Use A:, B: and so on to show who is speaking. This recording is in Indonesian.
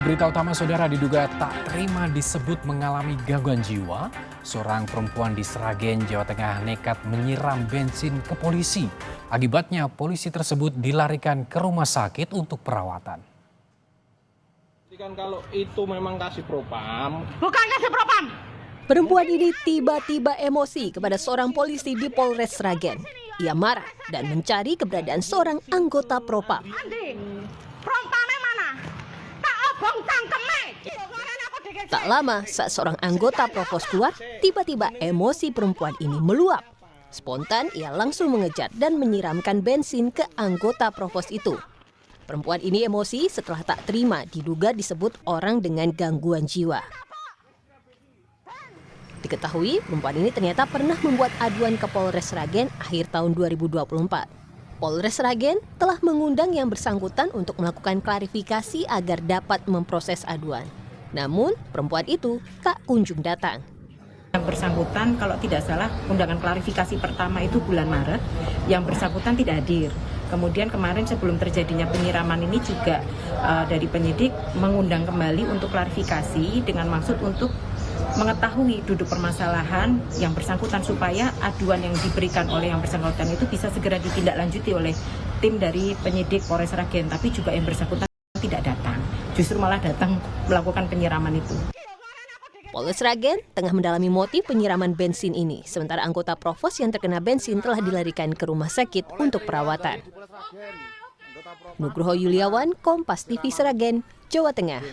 A: Berita utama saudara, diduga tak terima disebut mengalami gangguan jiwa, seorang perempuan di Sragen, Jawa Tengah nekat menyiram bensin ke polisi. Akibatnya polisi tersebut dilarikan ke rumah sakit untuk perawatan.
B: Kan kalau itu memang kasih propam.
C: Bukan kasih propam.
D: Perempuan ini tiba-tiba emosi kepada seorang polisi di Polres Sragen. Ia marah dan mencari keberadaan seorang anggota propam.
C: Andi, propamnya mana? Tak obong cangkeme.
D: Tak lama saat seorang anggota provos keluar, tiba-tiba emosi perempuan ini meluap. Spontan ia langsung mengejar dan menyiramkan bensin ke anggota provos itu. Perempuan ini emosi setelah tak terima diduga disebut orang dengan gangguan jiwa. Diketahui perempuan ini ternyata pernah membuat aduan ke Polres Sragen akhir tahun 2024. Polres Sragen telah mengundang yang bersangkutan untuk melakukan klarifikasi agar dapat memproses aduan. Namun perempuan itu tak kunjung datang.
E: Yang bersangkutan kalau tidak salah undangan klarifikasi pertama itu bulan Maret, yang bersangkutan tidak hadir. Kemudian kemarin sebelum terjadinya penyiraman ini juga dari penyidik mengundang kembali untuk klarifikasi dengan maksud untuk mengetahui duduk permasalahan yang bersangkutan supaya aduan yang diberikan oleh yang bersangkutan itu bisa segera ditindaklanjuti oleh tim dari penyidik Polres Sragen, tapi juga yang bersangkutan tidak datang, justru malah datang melakukan penyiraman itu.
D: Polres Sragen tengah mendalami motif penyiraman bensin ini, sementara anggota provos yang terkena bensin telah dilarikan ke rumah sakit untuk perawatan. Nugroho Yuliawan, Kompas TV Sragen, Jawa Tengah.